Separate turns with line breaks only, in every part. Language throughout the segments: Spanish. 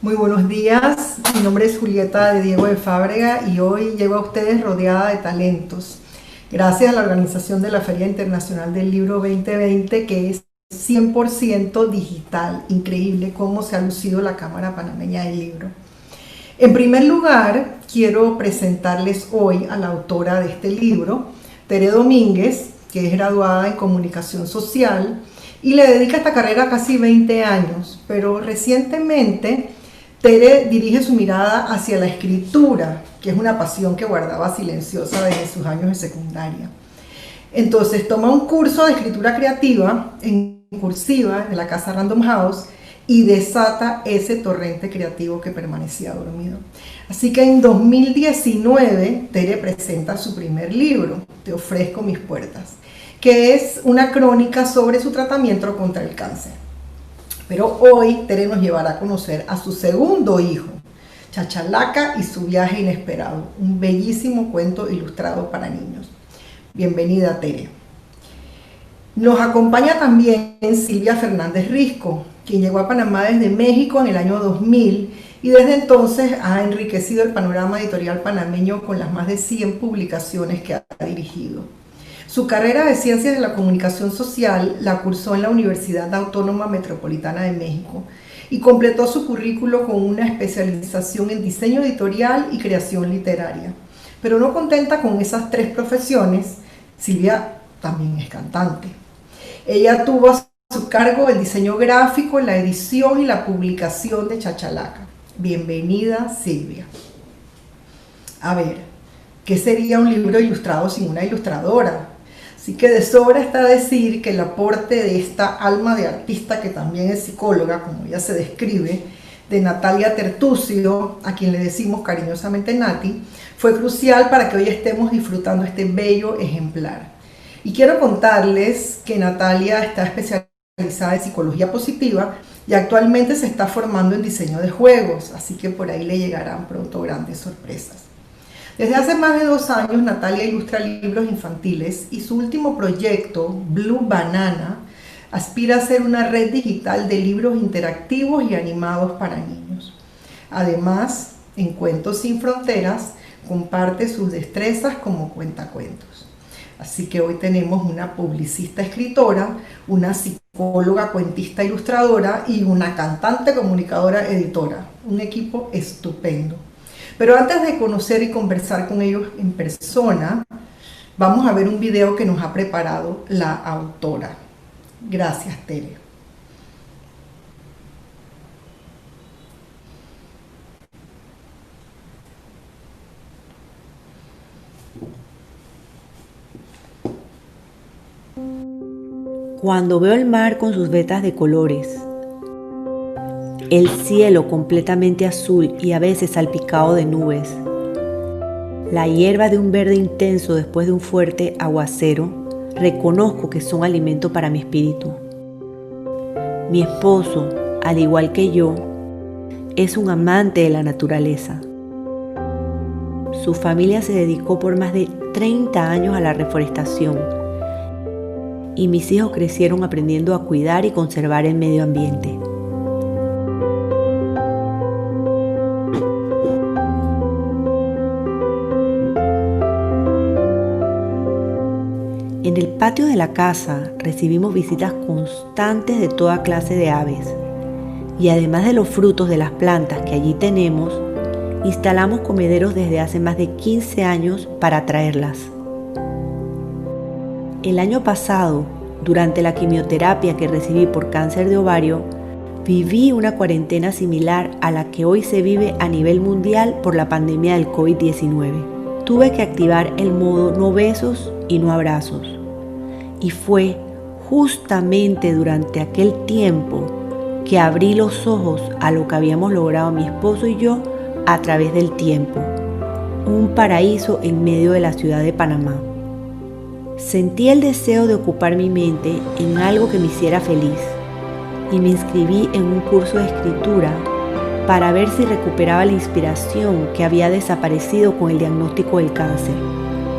Muy buenos días, mi nombre es Julieta de Diego de Fábrega y hoy llego a ustedes rodeada de talentos. Gracias a la organización de la Feria Internacional del Libro 2020, que es 100% digital. Increíble cómo se ha lucido la Cámara Panameña del Libro. En primer lugar, quiero presentarles hoy a la autora de este libro, Tere Domínguez, que es graduada en Comunicación Social y le dedica esta carrera casi 20 años, pero recientemente Tere dirige su mirada hacia la escritura, que es una pasión que guardaba silenciosa desde sus años de secundaria. Entonces toma un curso de escritura creativa en cursiva en la casa Random House y desata ese torrente creativo que permanecía dormido. Así que en 2019 Tere presenta su primer libro, Te ofrezco mis puertas, que es una crónica sobre su tratamiento contra el cáncer. Pero hoy Tere nos llevará a conocer a su segundo hijo, Chachalaca y su viaje inesperado, un bellísimo cuento ilustrado para niños. Bienvenida, Tere. Nos acompaña también Silvia Fernández Risco, quien llegó a Panamá desde México en el año 2000 y desde entonces ha enriquecido el panorama editorial panameño con las más de 100 publicaciones que ha dirigido. Su carrera de Ciencias de la Comunicación Social la cursó en la Universidad Autónoma Metropolitana de México y completó su currículo con una especialización en diseño editorial y creación literaria. Pero no contenta con esas tres profesiones, Silvia también es cantante. Ella tuvo a su cargo el diseño gráfico, la edición y la publicación de Chachalaca. Bienvenida, Silvia. A ver, ¿qué sería un libro ilustrado sin una ilustradora? Así que de sobra está decir que el aporte de esta alma de artista, que también es psicóloga, como ella se describe, de Natalia Tertucio, a quien le decimos cariñosamente Nati, fue crucial para que hoy estemos disfrutando este bello ejemplar. Y quiero contarles que Natalia está especializada en psicología positiva y actualmente se está formando en diseño de juegos, así que por ahí le llegarán pronto grandes sorpresas. Desde hace más de 2 años, Natalia ilustra libros infantiles y su último proyecto, Blue Banana, aspira a ser una red digital de libros interactivos y animados para niños. Además, en Cuentos sin Fronteras, comparte sus destrezas como cuentacuentos. Así que hoy tenemos una publicista escritora, una psicóloga cuentista ilustradora y una cantante comunicadora editora. Un equipo estupendo. Pero antes de conocer y conversar con ellos en persona, vamos a ver un video que nos ha preparado la autora. Gracias, Tere.
Cuando veo el mar con sus vetas de colores, el cielo completamente azul y a veces salpicado de nubes, la hierba de un verde intenso después de un fuerte aguacero, reconozco que son alimento para mi espíritu. Mi esposo, al igual que yo, es un amante de la naturaleza. Su familia se dedicó por más de 30 años a la reforestación y mis hijos crecieron aprendiendo a cuidar y conservar el medio ambiente. En el patio de la casa recibimos visitas constantes de toda clase de aves y además de los frutos de las plantas que allí tenemos, instalamos comederos desde hace más de 15 años para atraerlas. El año pasado, durante la quimioterapia que recibí por cáncer de ovario, viví una cuarentena similar a la que hoy se vive a nivel mundial por la pandemia del COVID-19. Tuve que activar el modo no besos y no abrazos. Y fue justamente durante aquel tiempo que abrí los ojos a lo que habíamos logrado mi esposo y yo a través del tiempo. Un paraíso en medio de la ciudad de Panamá. Sentí el deseo de ocupar mi mente en algo que me hiciera feliz y me inscribí en un curso de escritura para ver si recuperaba la inspiración que había desaparecido con el diagnóstico del cáncer.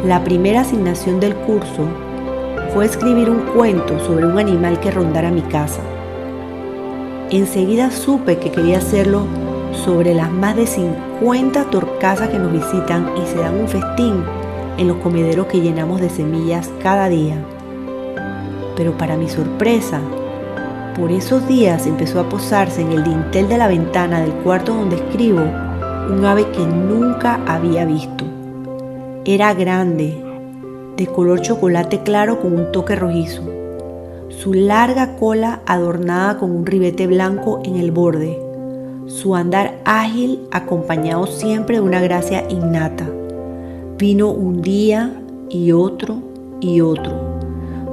La primera asignación del curso fue escribir un cuento sobre un animal que rondara mi casa. Enseguida supe que quería hacerlo sobre las más de 50 torcasas que nos visitan y se dan un festín en los comederos que llenamos de semillas cada día. Pero para mi sorpresa, por esos días empezó a posarse en el dintel de la ventana del cuarto donde escribo un ave que nunca había visto. Era grande, de color chocolate claro con un toque rojizo. Su larga cola adornada con un ribete blanco en el borde. Su andar ágil acompañado siempre de una gracia innata. Vino un día y otro y otro.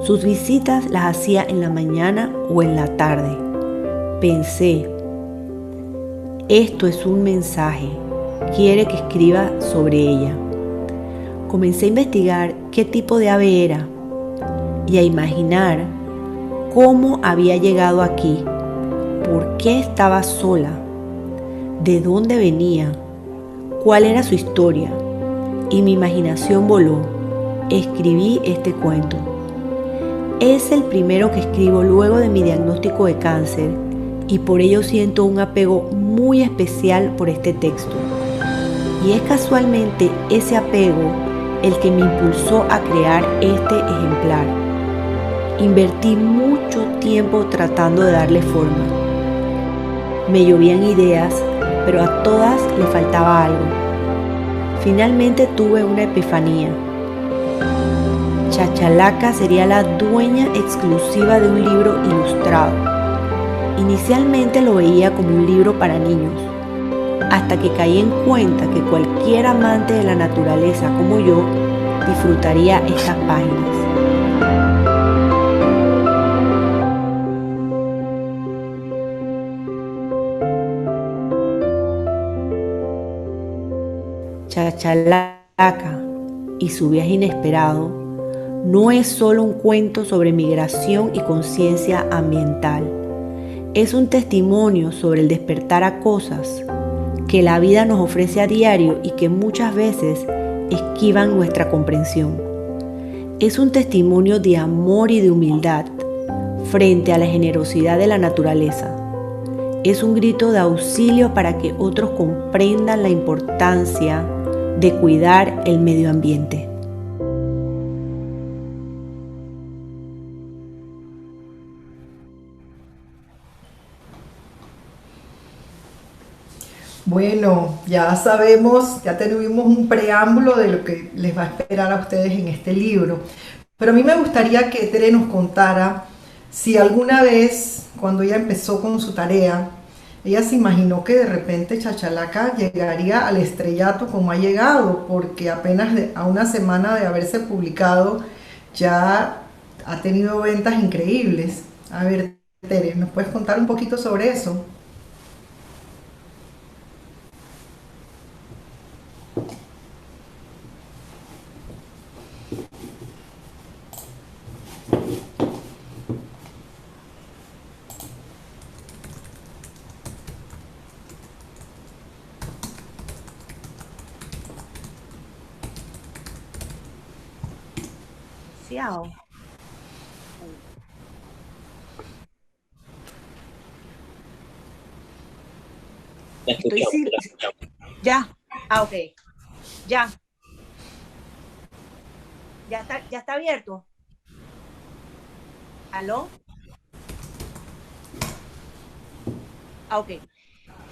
Sus visitas las hacía en la mañana o en la tarde. Pensé, esto es un mensaje, quiere que escriba sobre ella. Comencé a investigar qué tipo de ave era y a imaginar cómo había llegado aquí, por qué estaba sola, de dónde venía, cuál era su historia. Y mi imaginación voló. Escribí este cuento. Es el primero que escribo luego de mi diagnóstico de cáncer y por ello siento un apego muy especial por este texto. Y es casualmente ese apego el que me impulsó a crear este ejemplar. Invertí mucho tiempo tratando de darle forma. Me llovían ideas, pero a todas le faltaba algo. Finalmente tuve una epifanía. Chachalaca sería la dueña exclusiva de un libro ilustrado. Inicialmente lo veía como un libro para niños, hasta que caí en cuenta que cualquier amante de la naturaleza como yo disfrutaría estas páginas. Chachalaca y su viaje inesperado no es solo un cuento sobre migración y conciencia ambiental. Es un testimonio sobre el despertar a cosas que la vida nos ofrece a diario y que muchas veces esquivan nuestra comprensión. Es un testimonio de amor y de humildad frente a la generosidad de la naturaleza. Es un grito de auxilio para que otros comprendan la importancia de cuidar el medio ambiente.
Bueno, ya sabemos, ya tuvimos un preámbulo de lo que les va a esperar a ustedes en este libro. Pero a mí me gustaría que Tere nos contara si alguna vez, cuando ella empezó con su tarea, ella se imaginó que de repente Chachalaca llegaría al estrellato como ha llegado, porque apenas a una semana de haberse publicado ya ha tenido ventas increíbles. A ver, Tere, ¿nos puedes contar un poquito sobre eso?
Demasiado.
La
Estoy
escuchamos,
sin...
la escuchamos.
Ya. Ok. Ya. Ya está abierto. ¿Aló? Ok.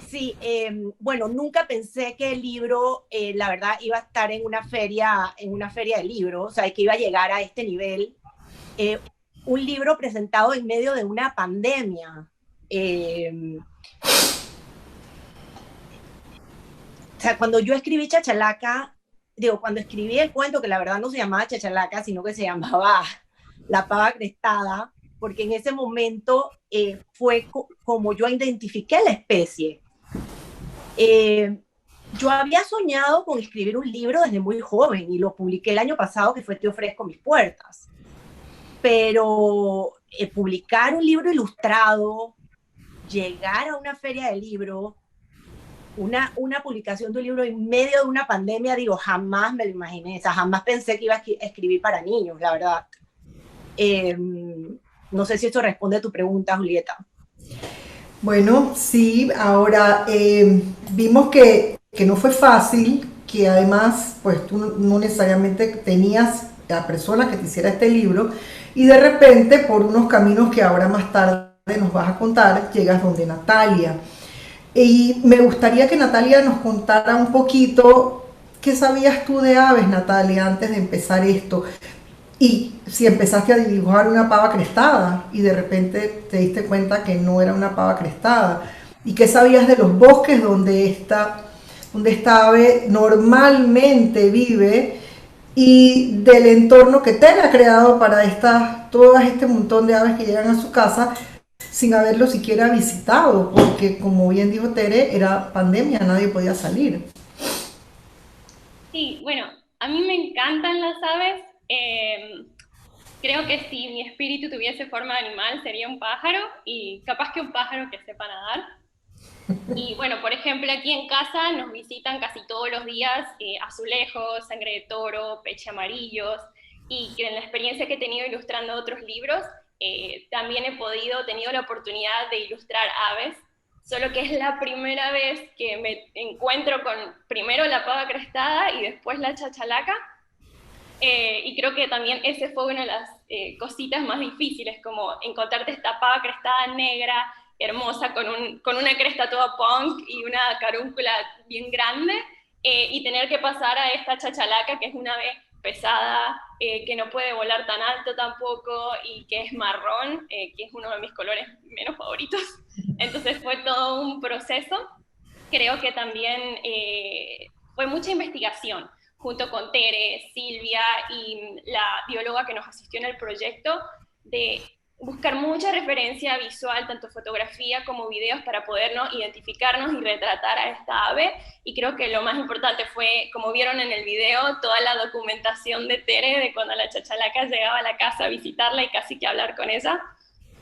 Sí, bueno, nunca pensé que el libro, la verdad, iba a estar en una feria de libros, o sea, que iba a llegar a este nivel. Eh, un libro presentado en medio de una pandemia. O sea, cuando yo escribí Chachalaca, digo, cuando escribí el cuento, que la verdad no se llamaba Chachalaca, sino que se llamaba La Pava Crestada, porque en ese momento fue como yo identifiqué la especie. Eh, yo había soñado con escribir un libro desde muy joven y lo publiqué el año pasado, que fue Te ofrezco mis puertas. Pero publicar un libro ilustrado, llegar a una feria de libros, una publicación de un libro en medio de una pandemia, digo, jamás me lo imaginé, o sea, jamás pensé que iba a escribir para niños, la verdad. No sé si esto responde a tu pregunta, Julieta.
Bueno, sí, ahora vimos que no fue fácil, que además pues tú no necesariamente tenías a persona que te hiciera este libro y de repente por unos caminos que ahora más tarde nos vas a contar, llegas donde Natalia. Y me gustaría que Natalia nos contara un poquito qué sabías tú de aves, Natalia, antes de empezar esto. Y si empezaste a dibujar una pava crestada y de repente te diste cuenta que no era una pava crestada. ¿Y qué sabías de los bosques donde esta ave normalmente vive y del entorno que Tere ha creado para todas este montón de aves que llegan a su casa sin haberlo siquiera visitado? Porque como bien dijo Tere, era pandemia, nadie podía salir.
Sí, bueno, a mí me encantan las aves. Creo que si mi espíritu tuviese forma de animal sería un pájaro y capaz que un pájaro que sepa nadar. Y bueno, por ejemplo, aquí en casa nos visitan casi todos los días azulejos, sangre de toro, peche amarillos, y que en la experiencia que he tenido ilustrando otros libros, también tenido la oportunidad de ilustrar aves, solo que es la primera vez que me encuentro con primero la pava crestada y después la chachalaca, y creo que también ese fue una de las cositas más difíciles, como encontrarte esta pava crestada negra, hermosa, con una cresta toda punk y una carúncula bien grande, y tener que pasar a esta chachalaca, que es una ave pesada, que no puede volar tan alto tampoco, y que es marrón, que es uno de mis colores menos favoritos. Entonces fue todo un proceso. Creo que también fue mucha investigación junto con Tere, Silvia y la bióloga que nos asistió en el proyecto, de buscar mucha referencia visual, tanto fotografía como videos, para podernos identificarnos y retratar a esta ave. Y creo que lo más importante fue, como vieron en el video, toda la documentación de Tere, de cuando la chachalaca llegaba a la casa a visitarla y casi que hablar con ella.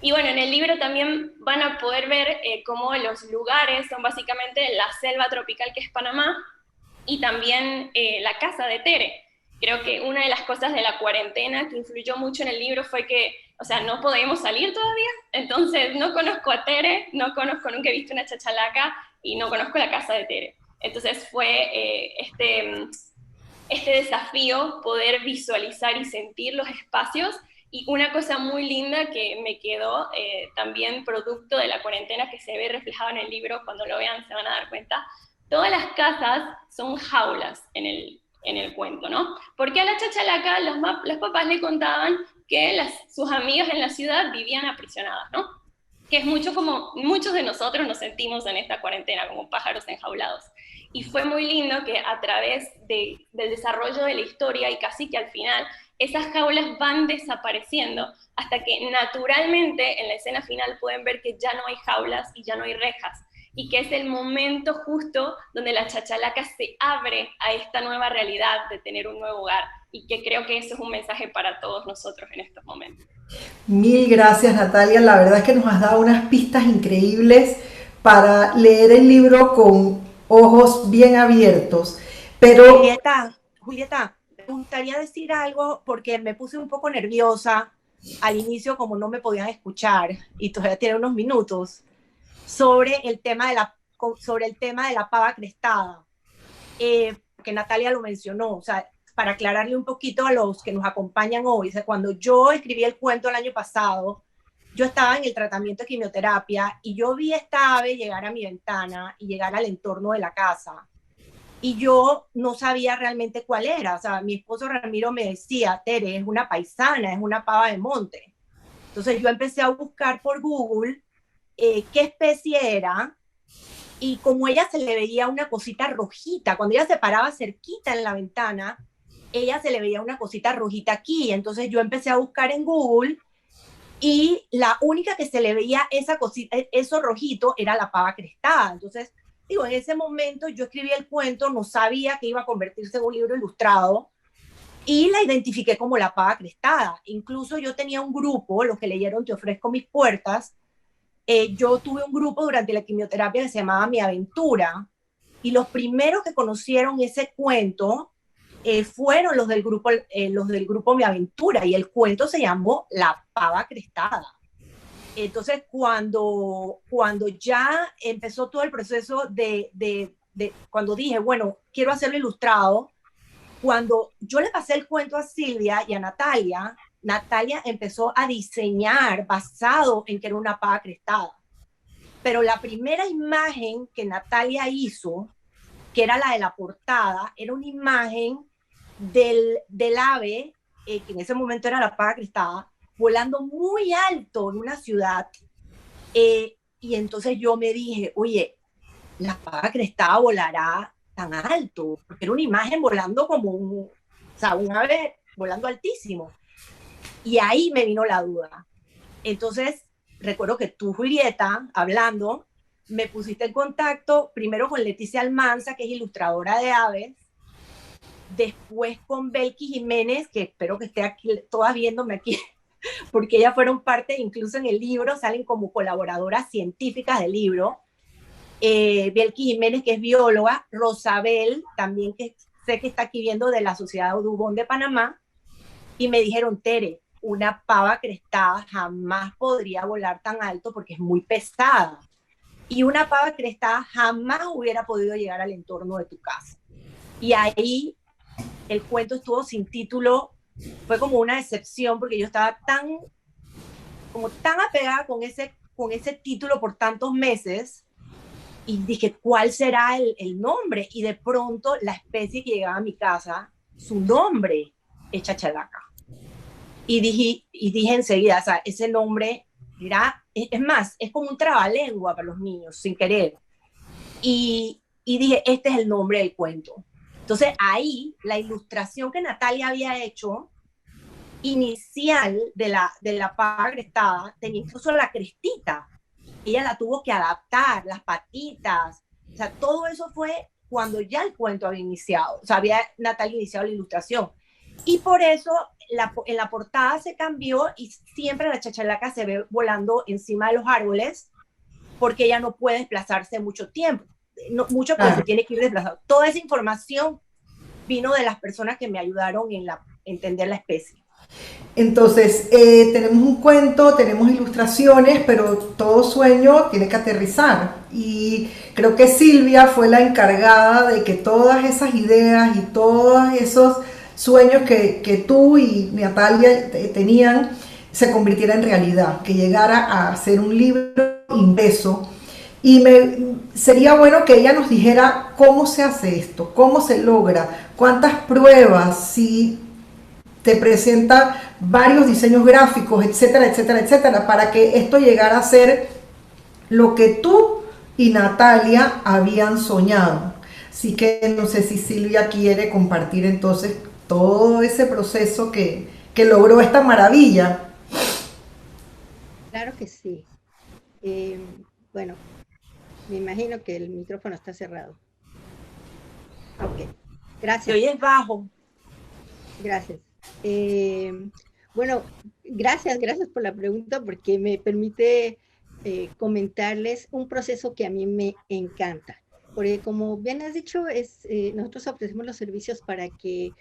Y bueno, en el libro también van a poder ver cómo los lugares son básicamente la selva tropical que es Panamá, y también la casa de Tere. Creo que una de las cosas de la cuarentena que influyó mucho en el libro fue que, o sea, no podemos salir todavía, entonces no conozco a Tere, no conozco, nunca he visto una chachalaca y no conozco la casa de Tere. Entonces fue este desafío poder visualizar y sentir los espacios. Y una cosa muy linda que me quedó también producto de la cuarentena, que se ve reflejado en el libro, cuando lo vean se van a dar cuenta, todas las casas son jaulas en el cuento, ¿no? Porque a la chachalaca los papás le contaban que sus amigas en la ciudad vivían aprisionadas, ¿no? Que es mucho como muchos de nosotros nos sentimos en esta cuarentena, como pájaros enjaulados. Y fue muy lindo que a través del desarrollo de la historia y casi que al final, esas jaulas van desapareciendo hasta que naturalmente en la escena final pueden ver que ya no hay jaulas y ya no hay rejas, y que es el momento justo donde la chachalaca se abre a esta nueva realidad de tener un nuevo hogar, y que creo que eso es un mensaje para todos nosotros en estos momentos.
Mil gracias, Natalia. La verdad es que nos has dado unas pistas increíbles para leer el libro con ojos bien abiertos. Pero
Julieta, me gustaría decir algo porque me puse un poco nerviosa al inicio, como no me podían escuchar y todavía tiene unos minutos, sobre sobre el tema de la pava crestada, que Natalia lo mencionó. O sea, para aclararle un poquito a los que nos acompañan hoy, o sea, cuando yo escribí el cuento el año pasado, yo estaba en el tratamiento de quimioterapia y yo vi esta ave llegar a mi ventana y llegar al entorno de la casa. Y yo no sabía realmente cuál era. O sea, mi esposo Ramiro me decía: Tere, es una paisana, es una pava de monte. Entonces yo empecé a buscar por Google qué especie era, y como ella se le veía una cosita rojita, cuando ella se paraba cerquita en la ventana, ella se le veía una cosita rojita aquí. Entonces yo empecé a buscar en Google y la única que se le veía esa cosita, eso rojito, era la pava crestada. Entonces, digo, en ese momento yo escribí el cuento, no sabía que iba a convertirse en un libro ilustrado, y la identifiqué como la pava crestada. Incluso yo tenía un grupo, los que leyeron Te ofrezco mis puertas, yo tuve un grupo durante la quimioterapia que se llamaba Mi Aventura, y los primeros que conocieron ese cuento fueron los del grupo Mi Aventura, y el cuento se llamó La Pava Crestada.
Entonces, cuando ya empezó todo el proceso cuando dije, bueno, quiero hacerlo ilustrado, cuando yo le pasé el cuento a Silvia y a Natalia, Natalia empezó a diseñar basado en que era una pava crestada. Pero la primera imagen que Natalia hizo, que era la de la portada, era una imagen del ave, que en ese momento era la pava crestada, volando muy alto en una ciudad. Y entonces yo me dije, oye, la pava crestada volará tan alto, porque era una imagen volando como un ave volando altísimo. Y ahí me vino la duda. Entonces, recuerdo que tú, Julieta, hablando, me pusiste en contacto primero con Leticia Almanza, que es ilustradora de aves, después con Belki Jiménez, que espero que esté aquí, todas viéndome aquí, porque ellas fueron parte, incluso en el libro, salen como colaboradoras científicas del libro. Belki Jiménez, que es bióloga, Rosabel, también que sé que está aquí viendo de la Sociedad Audubon de Panamá, y me dijeron, Tere, una pava crestada jamás podría volar tan alto porque es muy pesada. Y una pava crestada jamás hubiera podido llegar al entorno de tu casa. Y ahí el cuento estuvo sin título, fue como una decepción porque yo estaba tan apegada con ese título por tantos meses, y dije, ¿cuál será el nombre? Y de pronto la especie que llegaba a mi casa, su nombre es chachalaca. Y dije enseguida, o sea, ese nombre es más, es como un trabalengua para los niños, sin querer. Y dije, este es el nombre del cuento. Entonces ahí, la ilustración que Natalia había hecho, inicial de la pava crestada, tenía incluso la crestita. Ella la tuvo que adaptar, las patitas, o sea, todo eso fue cuando ya el cuento había iniciado, o sea, había Natalia iniciado la ilustración. Y por eso en la portada se cambió y siempre la chachalaca se ve volando encima de los árboles porque ella no puede desplazarse mucho tiempo, mucho porque se tiene que ir desplazando. Toda esa información vino de las personas que me ayudaron en entender la especie.
Entonces, tenemos un cuento, tenemos ilustraciones, pero todo sueño tiene que aterrizar. Y creo que Silvia fue la encargada de que todas esas ideas y todos esos sueños que tú y Natalia tenían se convirtieran en realidad, que llegara a ser un libro impreso. Y sería bueno que ella nos dijera cómo se hace esto, cómo se logra, cuántas pruebas, si te presenta varios diseños gráficos, etcétera, etcétera, etcétera, para que esto llegara a ser lo que tú y Natalia habían soñado. Así que no sé si Silvia quiere compartir entonces todo ese proceso que logró esta maravilla.
Claro que sí. Bueno, me imagino que el micrófono está cerrado. Ok, gracias.
Hoy es bajo.
Gracias. Bueno, gracias por la pregunta porque me permite comentarles un proceso que a mí me encanta. Porque como bien has dicho, nosotros ofrecemos los servicios para que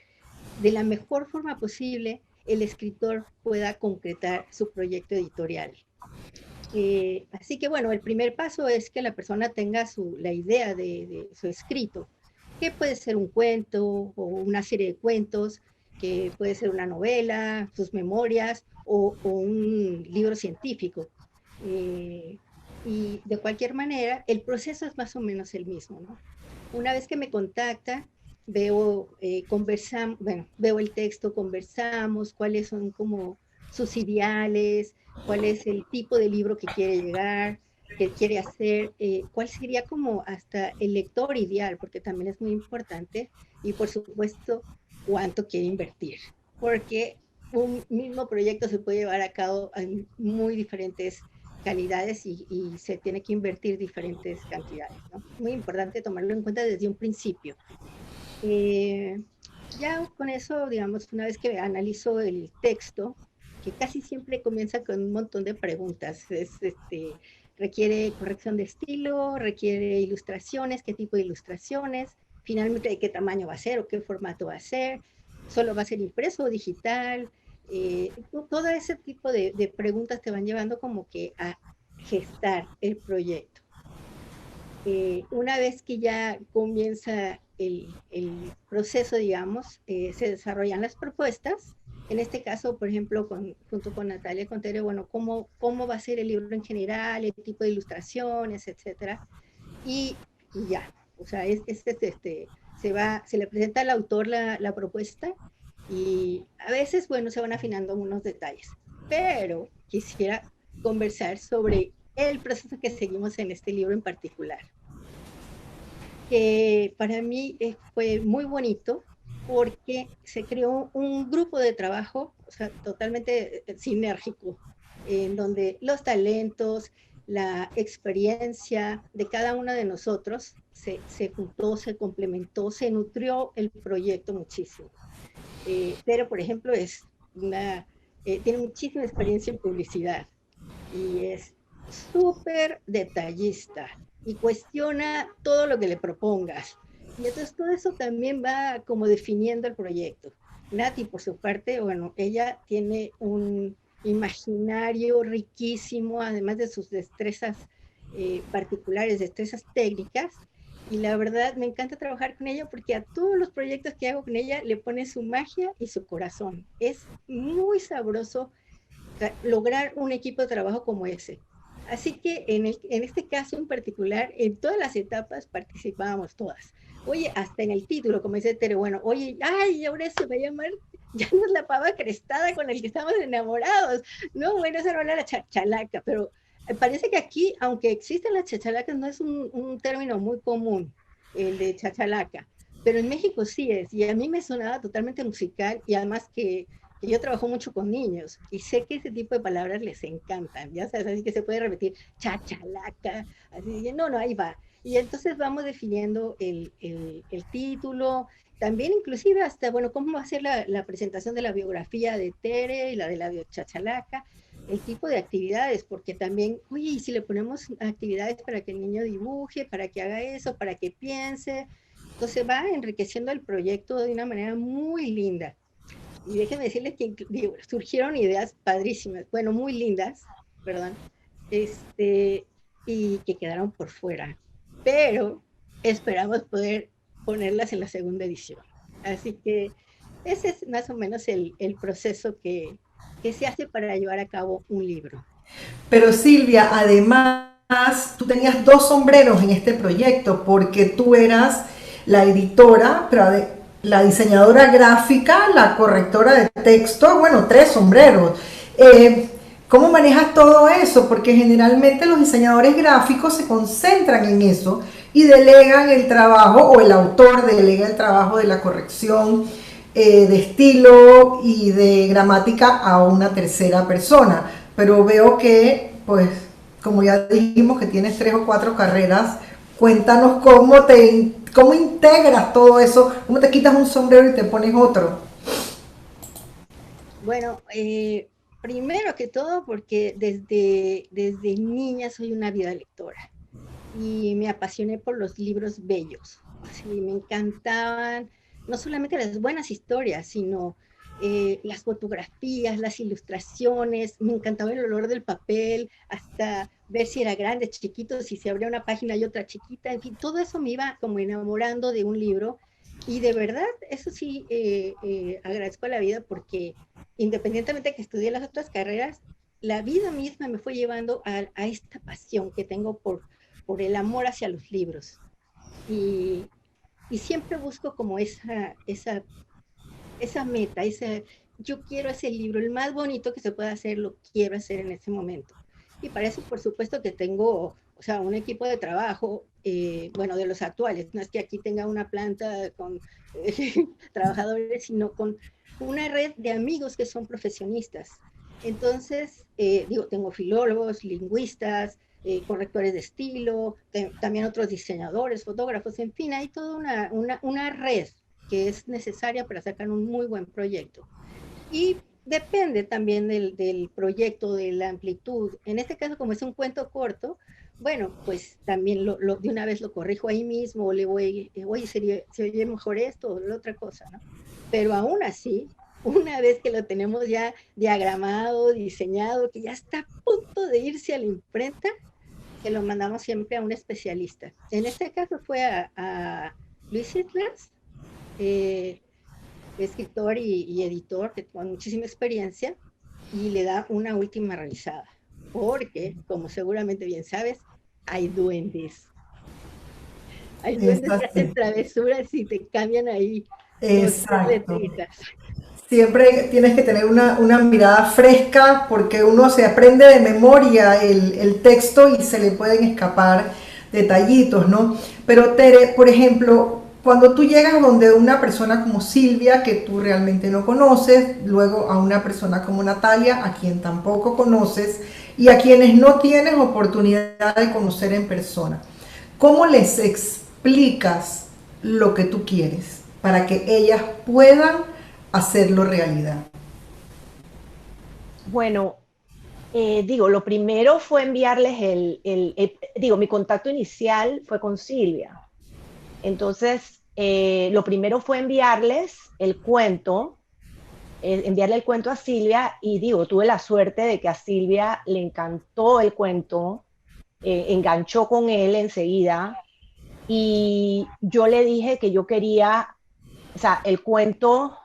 de la mejor forma posible el escritor pueda concretar su proyecto editorial. Así que bueno, el primer paso es que la persona tenga la idea de su escrito, que puede ser un cuento o una serie de cuentos, que puede ser una novela, sus memorias o un libro científico. Y de cualquier manera, el proceso es más o menos el mismo, ¿no? Una vez que me contacta, veo el texto, conversamos, cuáles son como sus ideales, cuál es el tipo de libro que quiere llegar, que quiere hacer, cuál sería como hasta el lector ideal, porque también es muy importante, y por supuesto, cuánto quiere invertir, porque un mismo proyecto se puede llevar a cabo en muy diferentes calidades y se tiene que invertir diferentes cantidades, ¿no? Muy importante tomarlo en cuenta desde un principio. Ya con eso, digamos, una vez que analizo el texto, que casi siempre comienza con un montón de preguntas, requiere corrección de estilo, requiere ilustraciones, qué tipo de ilustraciones, finalmente de qué tamaño va a ser o qué formato va a ser, solo va a ser impreso o digital, Todo ese tipo de preguntas te van llevando como que a gestar el proyecto. Una vez que ya comienza el proceso, digamos, se desarrollan las propuestas. En este caso, por ejemplo, junto con Natalia Contere, bueno, cómo va a ser el libro en general, el tipo de ilustraciones, etcétera. Y ya, o sea, se le presenta al autor la propuesta y a veces, bueno, se van afinando unos detalles. Pero quisiera conversar sobre el proceso que seguimos en este libro en particular, que para mí fue muy bonito porque se creó un grupo de trabajo, o sea, totalmente sinérgico, en donde los talentos, la experiencia de cada uno de nosotros se juntó, se complementó, se nutrió el proyecto muchísimo. Pero, por ejemplo, tiene muchísima experiencia en publicidad y es súper detallista y cuestiona todo lo que le propongas. Y entonces todo eso también va como definiendo el proyecto. Nati, por su parte, bueno, ella tiene un imaginario riquísimo, además de sus destrezas particulares, destrezas técnicas, y la verdad me encanta trabajar con ella porque a todos los proyectos que hago con ella le pone su magia y su corazón. Es muy sabroso lograr un equipo de trabajo como ese. Así que en este caso en particular, en todas las etapas participábamos todas. Oye, hasta en el título, como dice Tere, bueno, oye, ay, ahora se va a llamar, ya no es la pava crestada con el que estamos enamorados. No, bueno, esa no era la chachalaca, pero parece que aquí, aunque existen las chachalacas, no es un término muy común, el de chachalaca. Pero en México sí es, y a mí me sonaba totalmente musical, y además que yo trabajo mucho con niños y sé que ese tipo de palabras les encantan, ya sabes, así que se puede repetir chachalaca, así, no, ahí va. Y entonces vamos definiendo el título, también inclusive hasta, bueno, cómo va a ser la presentación de la biografía de Tere y la de la chachalaca, el tipo de actividades, porque también, oye, y si le ponemos actividades para que el niño dibuje, para que haga eso, para que piense, entonces va enriqueciendo el proyecto de una manera muy linda. Y déjenme decirles que surgieron ideas padrísimas, bueno, muy lindas, perdón, y que quedaron por fuera. Pero esperamos poder ponerlas en la segunda edición. Así que ese es más o menos el proceso que se hace para llevar a cabo un libro.
Pero Silvia, además, tú tenías dos sombreros en este proyecto, porque tú eras la editora, pero la diseñadora gráfica, la correctora de texto, bueno, tres sombreros. ¿Cómo manejas todo eso? Porque generalmente los diseñadores gráficos se concentran en eso y delegan el trabajo, o el autor delega el trabajo de la corrección de estilo y de gramática a una tercera persona. Pero veo que, pues, como ya dijimos, que tienes 3 o 4 carreras. Cuéntanos cómo integras todo eso, cómo te quitas un sombrero y te pones otro.
Bueno, primero que todo porque desde niña soy una ávida lectora y me apasioné por los libros bellos. Así, me encantaban no solamente las buenas historias, sino las fotografías, las ilustraciones, me encantaba el olor del papel, hasta ver si era grande, chiquito, si se abría una página y otra chiquita, en fin, todo eso me iba como enamorando de un libro. Y de verdad, eso sí, agradezco a la vida porque independientemente de que estudié las otras carreras, la vida misma me fue llevando a esta pasión que tengo por el amor hacia los libros. Y, y siempre busco como esa meta, yo quiero ese libro, el más bonito que se pueda hacer, lo quiero hacer en ese momento. Y para eso, por supuesto, que tengo, o sea, un equipo de trabajo, bueno, de los actuales, no es que aquí tenga una planta con trabajadores, sino con una red de amigos que son profesionistas. Entonces, tengo filólogos, lingüistas, correctores de estilo, también otros diseñadores, fotógrafos, en fin, hay toda una red que es necesaria para sacar un muy buen proyecto. Y depende también del proyecto, de la amplitud. En este caso, como es un cuento corto, bueno, pues también de una vez lo corrijo ahí mismo, o le voy, oye, se oye mejor esto o la otra cosa, ¿no? Pero aún así, una vez que lo tenemos ya diagramado, diseñado, que ya está a punto de irse a la imprenta, que lo mandamos siempre a un especialista. En este caso fue a Luis Islas, escritor y editor que con muchísima experiencia, y le da una última revisada. Porque, como seguramente bien sabes, hay duendes. Hay duendes que
Exacto.
hacen travesuras y te cambian ahí dos, tres
Exacto.
letritas.
Siempre tienes que tener una mirada fresca porque uno se aprende de memoria el texto y se le pueden escapar detallitos, ¿no? Pero Tere, por ejemplo, cuando tú llegas donde una persona como Silvia, que tú realmente no conoces, luego a una persona como Natalia, a quien tampoco conoces, y a quienes no tienes oportunidad de conocer en persona, ¿cómo les explicas lo que tú quieres para que ellas puedan hacerlo realidad?
Bueno, digo, lo primero fue enviarles digo, mi contacto inicial fue con Silvia. Entonces, lo primero fue enviarles el cuento, enviarle el cuento a Silvia y digo, tuve la suerte de que a Silvia le encantó el cuento, enganchó con él enseguida y yo le dije que yo quería, o sea, el cuento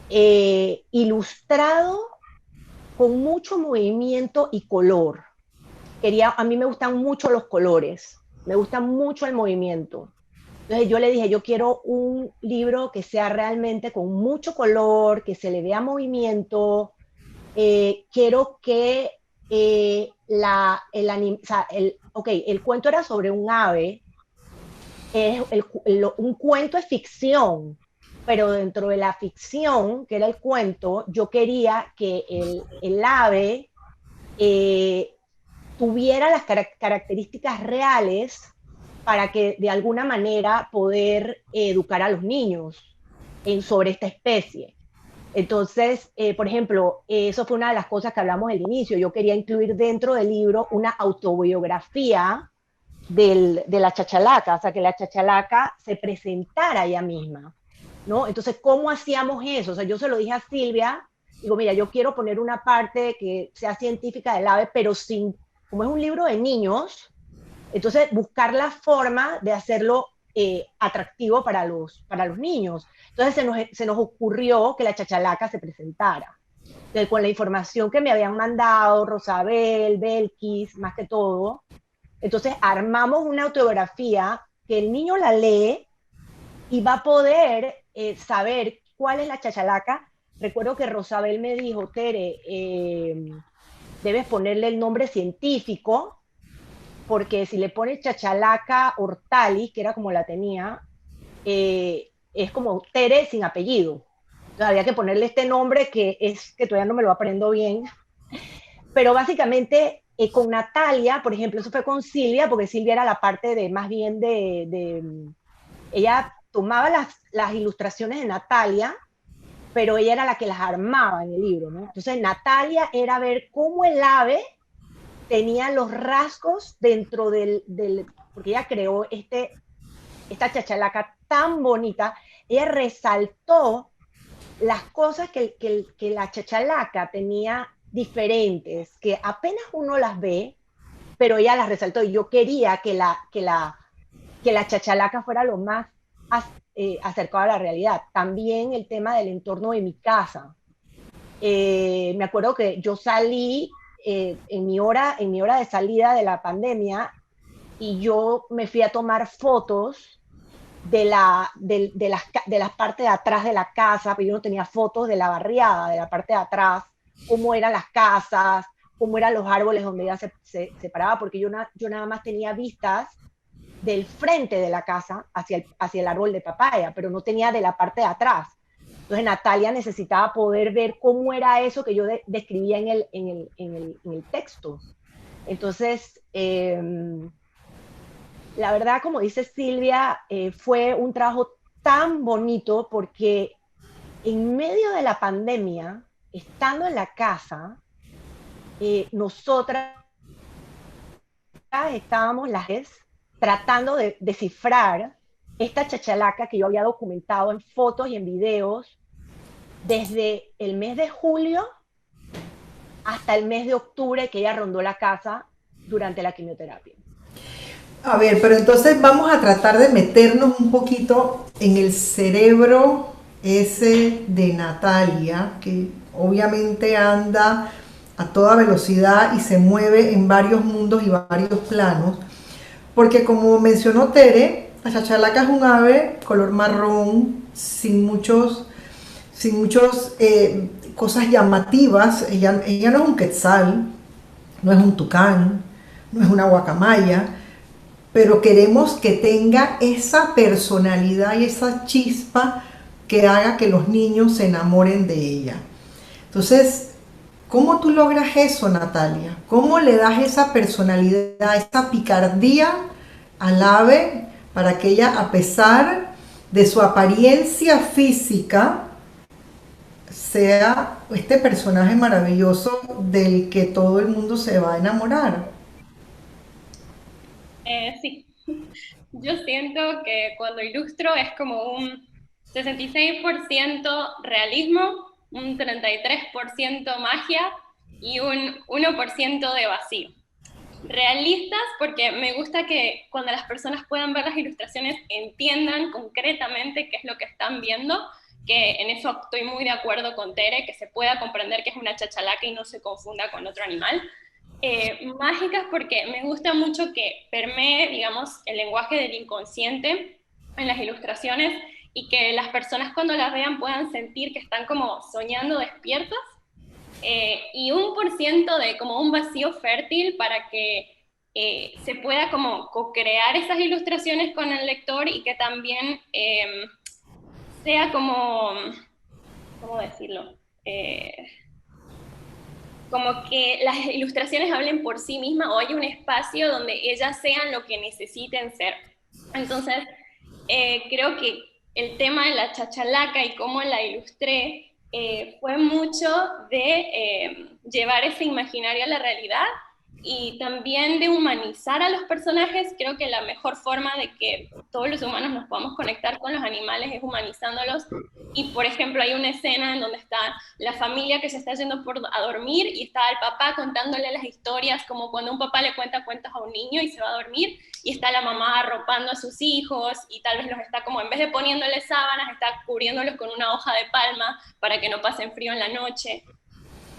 ilustrado con mucho movimiento y color. A mí me gustan mucho los colores, me gusta mucho el movimiento. Entonces yo le dije, yo quiero un libro que sea realmente con mucho color, que se le vea movimiento, quiero que o sea, el cuento era sobre un ave, un cuento es ficción, pero dentro de la ficción, que era el cuento, yo quería que el ave eh, tuviera las características reales para que de alguna manera poder educar a los niños sobre esta especie. Entonces, por ejemplo, eso fue una de las cosas que hablamos al inicio. Yo quería incluir dentro del libro una autobiografía de la chachalaca, o sea, que la chachalaca se presentara ella misma, ¿no? Entonces, ¿cómo hacíamos eso? O sea, yo se lo dije a Silvia, digo, mira, yo quiero poner una parte que sea científica del ave, pero sin, como es un libro de niños, entonces buscar la forma de hacerlo atractivo para los niños. Entonces se nos ocurrió que la chachalaca se presentara. Entonces, con la información que me habían mandado, Rosabel, Belkis, más que todo, entonces armamos una autobiografía que el niño la lee y va a poder saber cuál es la chachalaca. Recuerdo que Rosabel me dijo, Tere, debes ponerle el nombre científico, porque si le pones chachalaca hortalis, que era como la tenía, es como Tere sin apellido. Entonces había que ponerle este nombre que todavía no me lo aprendo bien, pero básicamente con Natalia, por ejemplo, eso fue con Silvia, porque Silvia era la parte de más bien ella tomaba las ilustraciones de Natalia, pero ella era la que las armaba en el libro, ¿no? Entonces Natalia era ver cómo el ave tenía los rasgos dentro porque ella creó esta chachalaca tan bonita, ella resaltó las cosas que la chachalaca tenía diferentes, que apenas uno las ve, pero ella las resaltó y yo quería que la chachalaca fuera lo más acercado a la realidad. También el tema del entorno de mi casa. Me acuerdo que yo salí en mi hora de salida de la pandemia y yo me fui a tomar fotos de las partes de atrás de la casa, pero yo no tenía fotos de la barriada, de la parte de atrás, cómo eran las casas, cómo eran los árboles donde ella se paraba, porque yo nada más tenía vistas del frente de la casa hacia el árbol de papaya, pero no tenía de la parte de atrás. Entonces Natalia necesitaba poder ver cómo era eso que yo describía en el texto. Entonces, la verdad, como dice Silvia, fue un trabajo tan bonito porque en medio de la pandemia, estando en la casa, nosotras estábamos tratando de descifrar esta chachalaca que yo había documentado en fotos y en videos
desde el mes de julio hasta el mes de octubre que ella rondó la casa durante la quimioterapia.
A ver, pero entonces vamos a tratar de meternos un poquito en el cerebro ese de Natalia, que obviamente anda a toda velocidad y se mueve en varios mundos y varios planos, porque como mencionó Tere, la chachalaca es un ave color marrón, sin muchos cosas llamativas. Ella no es un quetzal, no es un tucán, no es una guacamaya, pero queremos que tenga esa personalidad y esa chispa que haga que los niños se enamoren de ella. Entonces, ¿cómo tú logras eso, Natalia? ¿Cómo le das esa personalidad, esa picardía al ave para que ella, a pesar de su apariencia física, sea este personaje maravilloso del que todo el mundo se va a enamorar?
Sí, yo siento que cuando ilustro es como un 66% realismo, un 33% magia y un 1% de vacío. Realistas porque me gusta que cuando las personas puedan ver las ilustraciones entiendan concretamente qué es lo que están viendo, que en eso estoy muy de acuerdo con Tere, que se pueda comprender que es una chachalaca y no se confunda con otro animal. Mágicas porque me gusta mucho que permee, digamos, el lenguaje del inconsciente en las ilustraciones y que las personas cuando las vean puedan sentir que están como soñando despiertas, y 1% de como un vacío fértil para que se pueda como co-crear esas ilustraciones con el lector y que también sea como, ¿cómo decirlo? Como que las ilustraciones hablen por sí mismas o hay un espacio donde ellas sean lo que necesiten ser. Entonces, creo que el tema de la chachalaca y cómo la ilustré fue mucho de llevar ese imaginario a la realidad y también de humanizar a los personajes. Creo que la mejor forma de que todos los humanos nos podamos conectar con los animales es humanizándolos. Y, por ejemplo, hay una escena en donde está la familia que se está yendo a dormir y está el papá contándole las historias, como cuando un papá le cuenta cuentos a un niño y se va a dormir, y está la mamá arropando a sus hijos y tal vez los está como, en vez de poniéndoles sábanas, está cubriéndolos con una hoja de palma para que no pasen frío en la noche.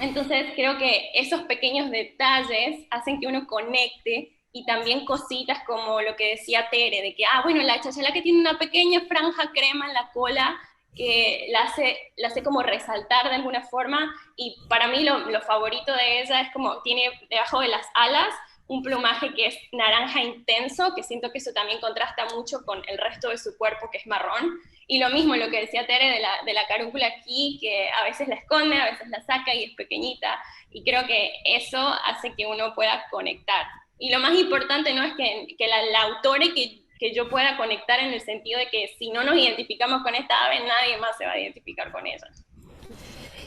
Entonces creo que esos pequeños detalles hacen que uno conecte, y también cositas como lo que decía Tere, de que, bueno, la chachalaca tiene una pequeña franja crema en la cola que la hace como resaltar de alguna forma, y para mí lo favorito de ella es como tiene debajo de las alas un plumaje que es naranja intenso, que siento que eso también contrasta mucho con el resto de su cuerpo, que es marrón. Y lo mismo lo que decía Tere de la carúncula aquí, que a veces la esconde, a veces la saca y es pequeñita, y creo que eso hace que uno pueda conectar. Y lo más importante no es que la autora que yo pueda conectar, en el sentido de que si no nos identificamos con esta ave, nadie más se va a identificar con ella.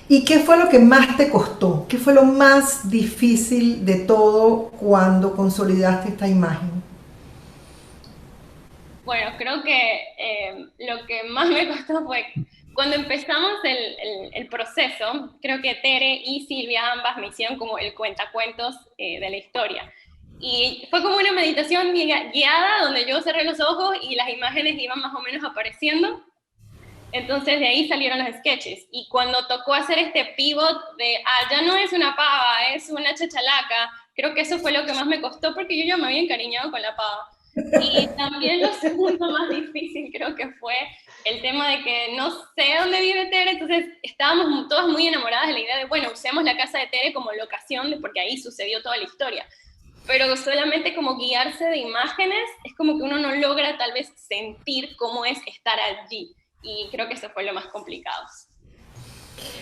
¿Y qué fue lo que más te costó? ¿Qué fue lo más difícil de todo cuando consolidaste esta imagen?
Bueno, creo que lo que más me costó fue cuando empezamos el proceso. Creo que Tere y Silvia ambas me hicieron como el cuentacuentos de la historia. Y fue como una meditación guiada donde yo cerré los ojos y las imágenes iban más o menos apareciendo. Entonces de ahí salieron los sketches. Y cuando tocó hacer este pivot de, ya no es una pava, es una chachalaca, creo que eso fue lo que más me costó, porque yo ya me había encariñado con la pava. Y también lo segundo más difícil creo que fue el tema de que no sé dónde vive Tere, entonces estábamos todas muy enamoradas de la idea de, bueno, usemos la casa de Tere como locación, porque ahí sucedió toda la historia. Pero solamente como guiarse de imágenes, es como que uno no logra tal vez sentir cómo es estar allí. Y creo que eso fue lo más complicado.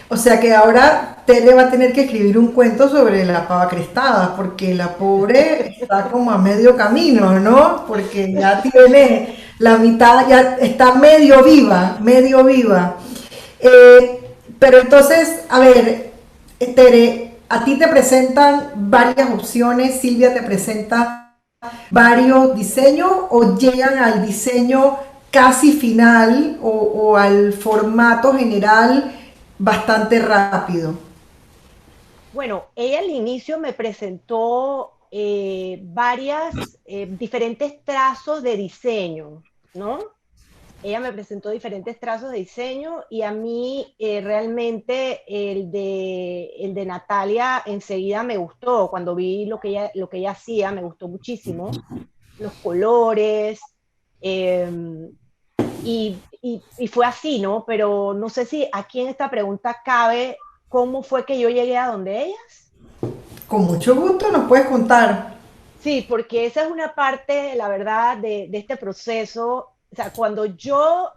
O sea que ahora Tere va a tener que escribir un cuento sobre la pava crestada, porque la pobre está como a medio camino, ¿no? Porque ya tiene la mitad, ya está medio viva, medio viva. Pero entonces, a ver, Tere, a ti te presentan varias opciones, Silvia te presenta varios diseños, o llegan al diseño casi final o al formato general bastante rápido.
Bueno, ella al inicio me presentó diferentes trazos de diseño, ¿no? Ella me presentó diferentes trazos de diseño y a mí realmente el de Natalia enseguida me gustó. Cuando vi lo que ella hacía, me gustó muchísimo. Los colores, eh, y fue así, ¿no? Pero no sé si aquí en esta pregunta cabe cómo fue que yo llegué a donde ellas.
Con mucho gusto nos puedes contar.
Sí, porque esa es una parte, la verdad, de este proceso. O sea, cuando yo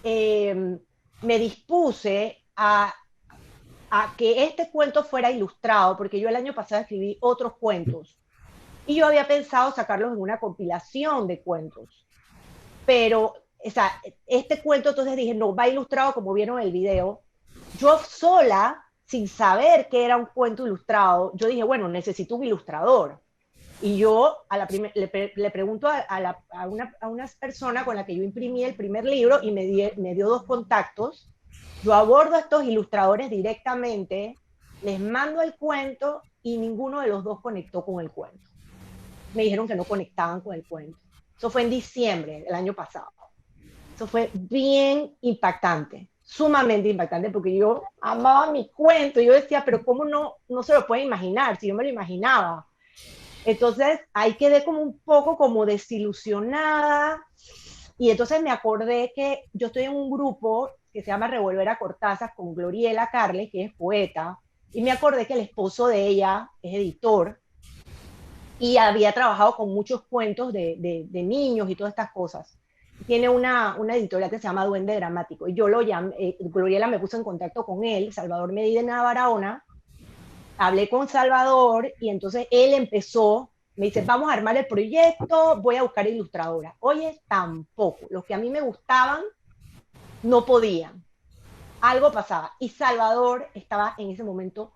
me dispuse a que este cuento fuera ilustrado, porque yo el año pasado escribí otros cuentos, y yo había pensado sacarlos en una compilación de cuentos, pero, o sea, este cuento entonces dije, no, va ilustrado como vieron en el video. Yo sola, sin saber que era un cuento ilustrado, yo dije, bueno, necesito un ilustrador. Y yo le pregunto a una persona con la que yo imprimí el primer libro y me dio dos contactos. Yo abordo a estos ilustradores directamente, les mando el cuento y ninguno de los dos conectó con el cuento. Me dijeron que no conectaban con el cuento. Eso fue en diciembre del año pasado. Eso fue bien impactante, sumamente impactante, porque yo amaba mi cuento. Yo decía, pero ¿cómo no se lo pueden imaginar? Si yo me lo imaginaba. Entonces ahí quedé como un poco como desilusionada y entonces me acordé que yo estoy en un grupo que se llama Revolver a Cortázar con Gloriela Carles, que es poeta, y me acordé que el esposo de ella es editor y había trabajado con muchos cuentos de niños y todas estas cosas. Tiene una editorial que se llama Duende Dramático y yo lo llamé, Gloriela me puso en contacto con él, Salvador Medina Barahona. Hablé con Salvador y entonces él empezó, me dice, vamos a armar el proyecto, voy a buscar ilustradora. Oye, tampoco, los que a mí me gustaban no podían, algo pasaba. Y Salvador estaba en ese momento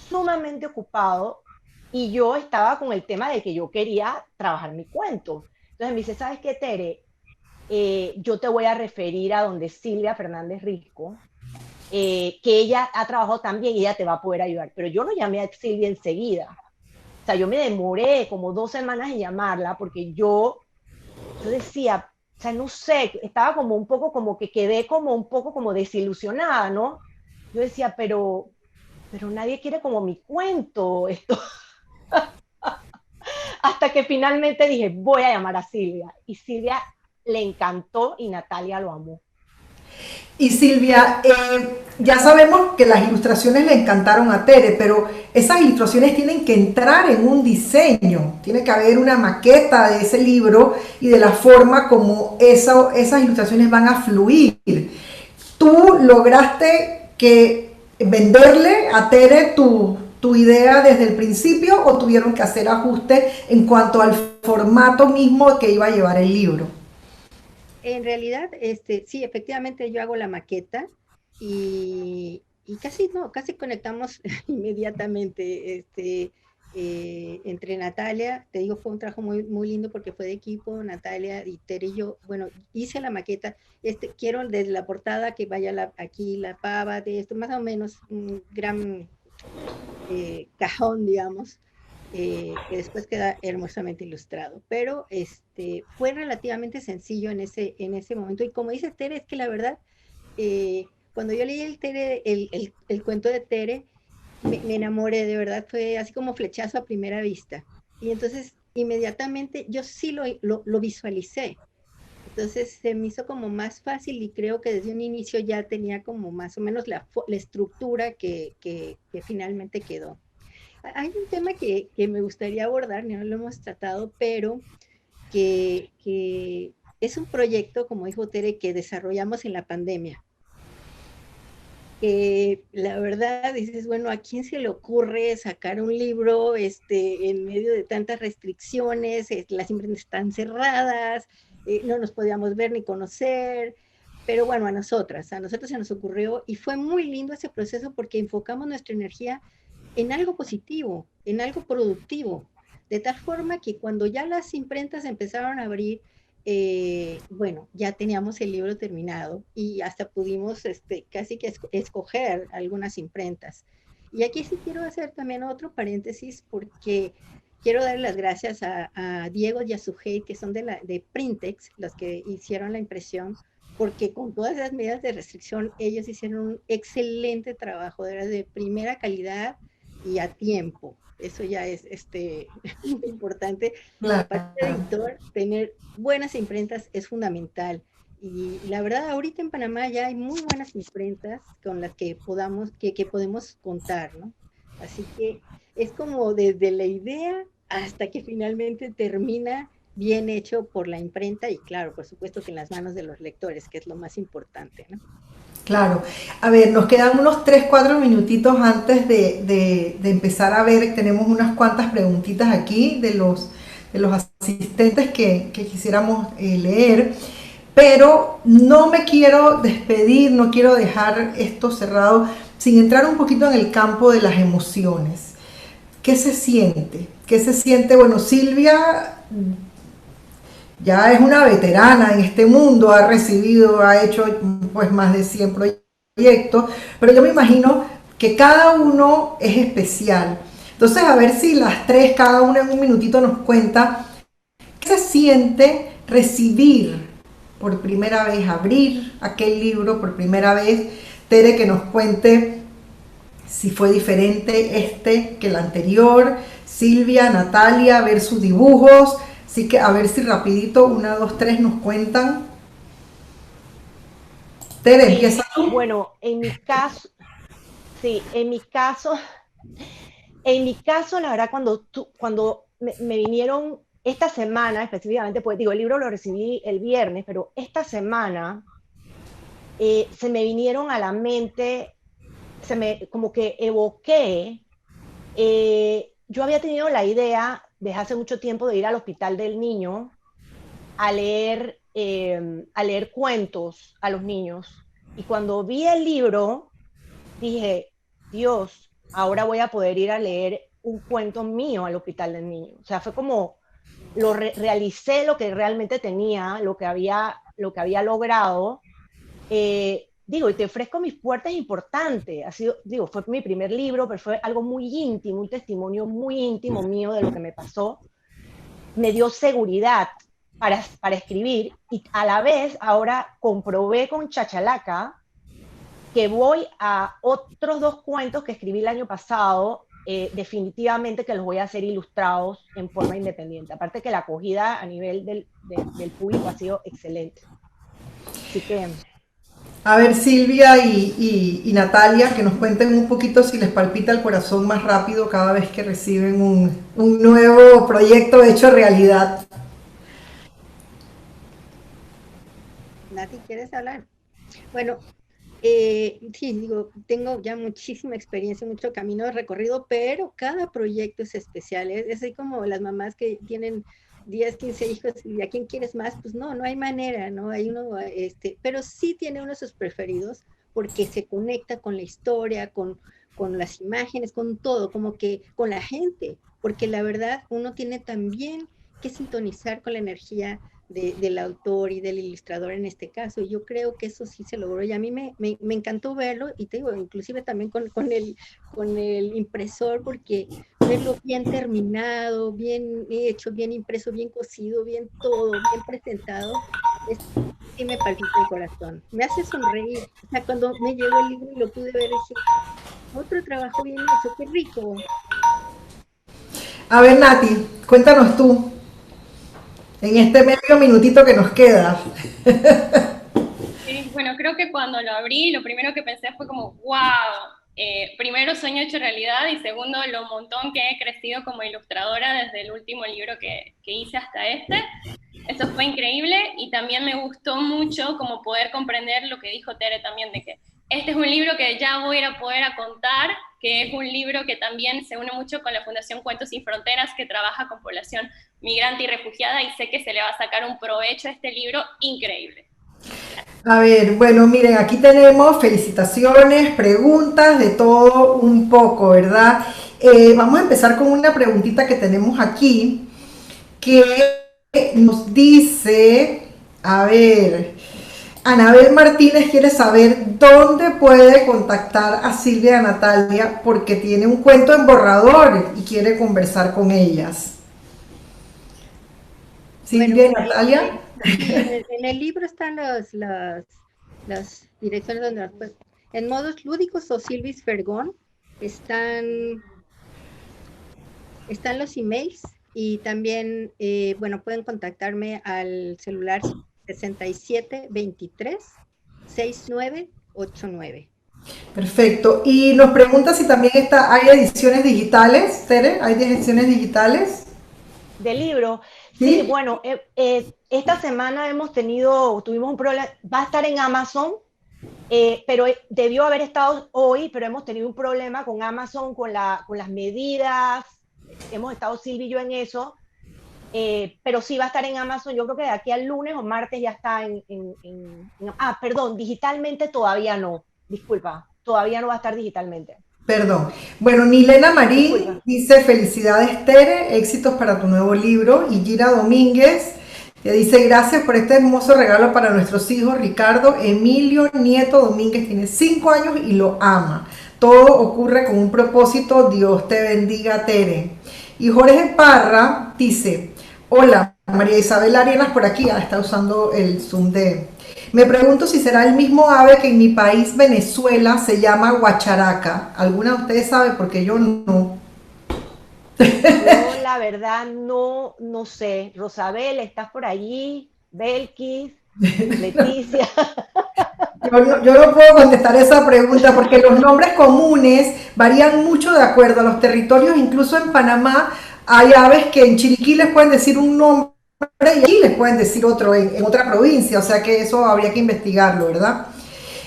sumamente ocupado y yo estaba con el tema de que yo quería trabajar mi cuento. Entonces me dice, ¿sabes qué, Tere? Yo te voy a referir a donde Silvia Fernández Risco, que ella ha trabajado también y ella te va a poder ayudar. Pero yo no llamé a Silvia enseguida. O sea, yo me demoré como 2 semanas en llamarla porque yo decía, o sea, no sé, estaba como un poco como que quedé como un poco como desilusionada, ¿no? Yo decía, pero nadie quiere como mi cuento, esto. Hasta que finalmente dije, voy a llamar a Silvia. Y Silvia le encantó y Natalia lo amó.
Y Silvia, ya sabemos que las ilustraciones le encantaron a Tere, pero esas ilustraciones tienen que entrar en un diseño, tiene que haber una maqueta de ese libro y de la forma como esas ilustraciones van a fluir. ¿Tú lograste venderle a Tere tu idea desde el principio o tuvieron que hacer ajustes en cuanto al formato mismo que iba a llevar el libro?
En realidad, sí, efectivamente yo hago la maqueta y casi conectamos inmediatamente, entre Natalia, te digo, fue un trabajo muy, muy lindo porque fue de equipo, Natalia y Tere y yo, bueno, hice la maqueta, quiero desde la portada que vaya aquí la pava de esto, más o menos un gran cajón, digamos, que después queda hermosamente ilustrado, pero fue relativamente sencillo en ese momento, y como dice Tere, es que la verdad, cuando yo leí el cuento de Tere, me enamoré, de verdad, fue así como flechazo a primera vista, y entonces inmediatamente yo sí lo visualicé, entonces se me hizo como más fácil y creo que desde un inicio ya tenía como más o menos la estructura que finalmente quedó. Hay un tema que me gustaría abordar, no lo hemos tratado, pero que es un proyecto, como dijo Tere, que desarrollamos en la pandemia. La verdad, dices, bueno, ¿a quién se le ocurre sacar un libro en medio de tantas restricciones? Las imprentas están cerradas, no nos podíamos ver ni conocer, pero bueno, a nosotros se nos ocurrió y fue muy lindo ese proceso porque enfocamos nuestra energía en algo positivo, en algo productivo, de tal forma que cuando ya las imprentas empezaron a abrir, bueno, ya teníamos el libro terminado y hasta pudimos casi que escoger algunas imprentas. Y aquí sí quiero hacer también otro paréntesis porque quiero dar las gracias a Diego y a Sujei, que son de Printex, los que hicieron la impresión, porque con todas las medidas de restricción, ellos hicieron un excelente trabajo, era de primera calidad y a tiempo. Eso ya es muy importante. La parte de
Claro.
editor, tener buenas imprentas es fundamental. Y la verdad, ahorita en Panamá ya hay muy buenas imprentas con las que podemos contar, ¿no? Así que es como desde la idea hasta que finalmente termina bien hecho por la imprenta y claro, por supuesto que en las manos de los lectores, que es lo más importante, ¿no?
Claro. A ver, nos quedan unos 3 4 minutitos antes de empezar a ver, tenemos unas cuantas preguntitas aquí de los asistentes que quisiéramos leer, pero no me quiero despedir, no quiero dejar esto cerrado sin entrar un poquito en el campo de las emociones. ¿Qué se siente? ¿Qué se siente? Bueno, Silvia ya es una veterana en este mundo, ha hecho pues más de 100 proyectos, pero yo me imagino que cada uno es especial. Entonces, a ver si las tres, cada una en un minutito nos cuenta qué se siente recibir por primera vez, abrir aquel libro por primera vez. Tere, que nos cuente si fue diferente que el anterior. Silvia, Natalia, ver sus dibujos. Así que a ver si rapidito, 1, 2, 3 nos cuentan. Tere, empieza tú.
Bueno, en mi caso, sí, la verdad, cuando me vinieron esta semana específicamente, pues digo, el libro lo recibí el viernes, pero esta semana se me vinieron a la mente, como que evoqué, yo había tenido la idea desde hace mucho tiempo de ir al Hospital del Niño a leer cuentos a los niños. Y cuando vi el libro, dije, Dios, ahora voy a poder ir a leer un cuento mío al Hospital del Niño. O sea, fue como, realicé lo que realmente tenía, lo que había logrado. Digo, y te ofrezco mis puertas importantes. Fue mi primer libro, pero fue algo muy íntimo, un testimonio muy íntimo mío de lo que me pasó. Me dio seguridad para escribir y a la vez ahora comprobé con Chachalaca que voy a otros 2 cuentos que escribí el año pasado, definitivamente que los voy a hacer ilustrados en forma independiente. Aparte que la acogida a nivel del público ha sido excelente. Así que...
A ver, Silvia y Natalia, que nos cuenten un poquito si les palpita el corazón más rápido cada vez que reciben un nuevo proyecto hecho realidad.
Nati, ¿quieres hablar? Bueno, sí, digo, tengo ya muchísima experiencia, mucho camino recorrido, pero cada proyecto es especial. Es así como las mamás que tienen 10, 15 hijos y a quién quieres más, pues no hay manera, ¿no? Hay uno, pero sí tiene uno de sus preferidos porque se conecta con la historia, con las imágenes, con todo, como que con la gente, porque la verdad uno tiene también que sintonizar con la energía del autor y del ilustrador en este caso. Yo creo que eso sí se logró y a mí me encantó verlo y te digo, inclusive también con el impresor, porque verlo bien terminado, bien hecho, bien impreso, bien cosido, bien todo, bien presentado, sí me palpita el corazón. Me hace sonreír. O sea, cuando me llegó el libro y lo pude ver, dije, otro trabajo bien hecho, qué rico.
A ver, Nati, cuéntanos tú, en este medio minutito que nos queda.
Sí, bueno, creo que cuando lo abrí, lo primero que pensé fue como, wow, primero sueño hecho realidad y segundo, lo montón que he crecido como ilustradora desde el último libro que hice hasta este. Eso fue increíble y también me gustó mucho como poder comprender lo que dijo Tere también, de que este es un libro que ya voy a ir a poder a contar, que es un libro que también se une mucho con la Fundación Cuentos Sin Fronteras, que trabaja con población migrante y refugiada, y sé que se le va a sacar un provecho a este libro increíble.
A ver, bueno, miren, aquí tenemos felicitaciones, preguntas, de todo un poco, ¿verdad? Vamos a empezar con una preguntita que tenemos aquí, que nos dice, a ver, Anabel Martínez quiere saber dónde puede contactar a Silvia y a Natalia porque tiene un cuento en borrador y quiere conversar con ellas. Silvia y Natalia.
En el libro están las direcciones donde pues, en modos lúdicos o Silvis Fergón están los emails y también, bueno, pueden contactarme al celular 6723-6989.
Perfecto. Y nos pregunta si también hay ediciones digitales, Tere, ¿hay ediciones digitales?
¿Del libro?
Sí,
Sí, bueno, esta semana tuvimos un problema, va a estar en Amazon, pero debió haber estado hoy, pero hemos tenido un problema con Amazon, con las medidas, hemos estado Silvia y yo en eso, pero sí va a estar en Amazon, yo creo que de aquí al lunes o martes ya está perdón, digitalmente todavía no, disculpa, todavía no va a estar digitalmente.
perdón. Bueno, Nilena Marín
Disculpa.
dice felicidades Tere, éxitos para tu nuevo libro. Y Gira Domínguez te dice gracias por este hermoso regalo para nuestros hijos. Ricardo Emilio Nieto Domínguez tiene 5 años y lo ama. Todo ocurre con un propósito. Dios te bendiga, Tere. Y Jorge Parra dice, hola, María Isabel Arenas por aquí. Está usando el Zoom de... Me pregunto si será el mismo ave que en mi país, Venezuela, se llama guacharaca. ¿Alguna de ustedes sabe? Porque yo no.
Yo la verdad no sé. Rosabel, ¿estás por allí? Belkis, Leticia.
Yo no puedo contestar esa pregunta porque los nombres comunes varían mucho de acuerdo a los territorios. Incluso en Panamá hay aves que en Chiriquí les pueden decir un nombre y aquí les pueden decir otro en otra provincia. O sea que eso habría que investigarlo, ¿verdad?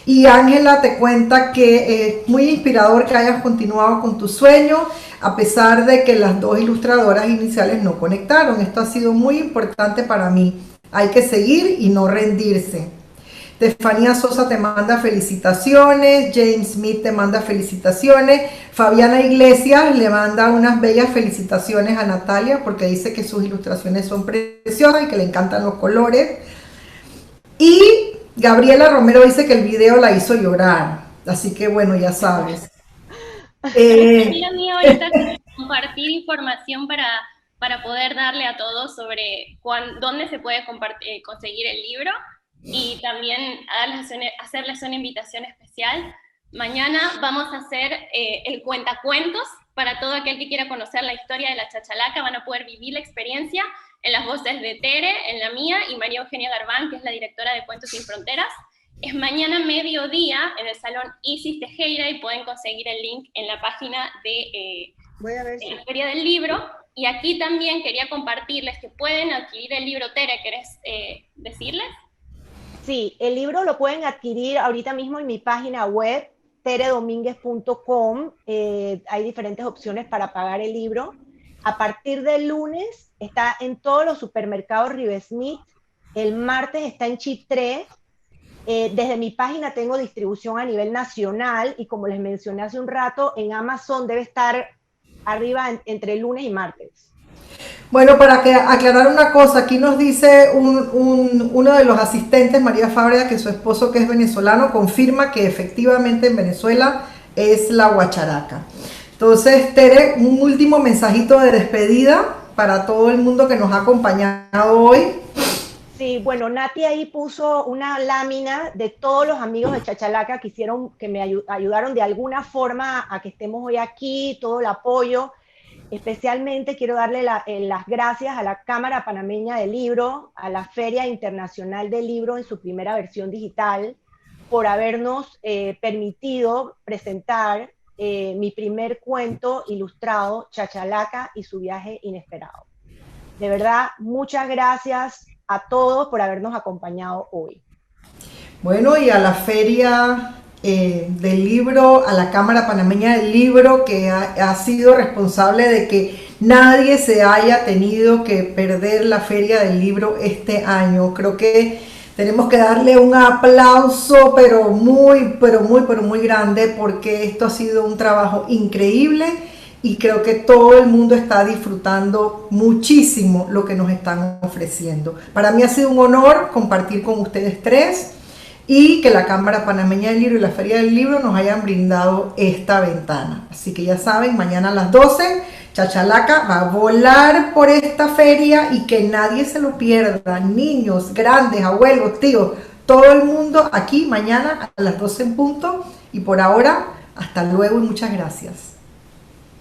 Y Ángela te cuenta que es muy inspirador que hayas continuado con tu sueño a pesar de que las dos ilustradoras iniciales no conectaron. Esto ha sido muy importante para mí. Hay que seguir y no rendirse. Estefanía Sosa te manda felicitaciones, James Smith te manda felicitaciones, Fabiana Iglesias le manda unas bellas felicitaciones a Natalia porque dice que sus ilustraciones son preciosas y que le encantan los colores. Y Gabriela Romero dice que el video la hizo llorar, así que bueno, ya sabes.
La mía ahorita es compartir información para poder darle a todos sobre dónde se puede conseguir el libro y también hacerles una invitación especial. Mañana vamos a hacer el cuentacuentos para todo aquel que quiera conocer la historia de la chachalaca. Van a poder vivir la experiencia en las voces de Tere, en la mía, y María Eugenia Garbán, que es la directora de Cuentos Sin Fronteras. Es mañana mediodía en el Salón Isis Tejera y pueden conseguir el link en la página de la Feria del Libro. Y aquí también quería compartirles que pueden adquirir el libro. Tere, ¿querés decirles?
Sí, el libro lo pueden adquirir ahorita mismo en mi página web, teredomínguez.com. Hay diferentes opciones para pagar el libro. A partir del lunes está en todos los supermercados Rivesmith. El martes está en Chitré. Desde mi página tengo distribución a nivel nacional y como les mencioné hace un rato, en Amazon debe estar arriba entre lunes y martes.
Bueno, para aclarar una cosa, aquí nos dice uno de los asistentes, María Fábrega, que su esposo, que es venezolano, confirma que efectivamente en Venezuela es la guacharaca. Entonces, Tere, un último mensajito de despedida para todo el mundo que nos ha acompañado hoy.
Sí, bueno, Nati ahí puso una lámina de todos los amigos de Chachalaca que me ayudaron de alguna forma a que estemos hoy aquí, todo el apoyo. Especialmente quiero darle las gracias a la Cámara Panameña del Libro, a la Feria Internacional del Libro en su primera versión digital, por habernos permitido presentar mi primer cuento ilustrado, Chachalaca y su viaje inesperado. De verdad, muchas gracias a todos por habernos acompañado hoy.
Bueno, y a la Feria del Libro, a la Cámara Panameña del Libro, que ha sido responsable de que nadie se haya tenido que perder la Feria del Libro este año. Creo que tenemos que darle un aplauso, pero muy grande, porque esto ha sido un trabajo increíble y creo que todo el mundo está disfrutando muchísimo lo que nos están ofreciendo. Para mí ha sido un honor compartir con ustedes tres y que la Cámara Panameña del Libro y la Feria del Libro nos hayan brindado esta ventana. Así que ya saben, mañana a las 12, Chachalaca va a volar por esta feria y que nadie se lo pierda, niños, grandes, abuelos, tíos, todo el mundo aquí mañana a las 12 en punto. Y por ahora, hasta luego y muchas gracias.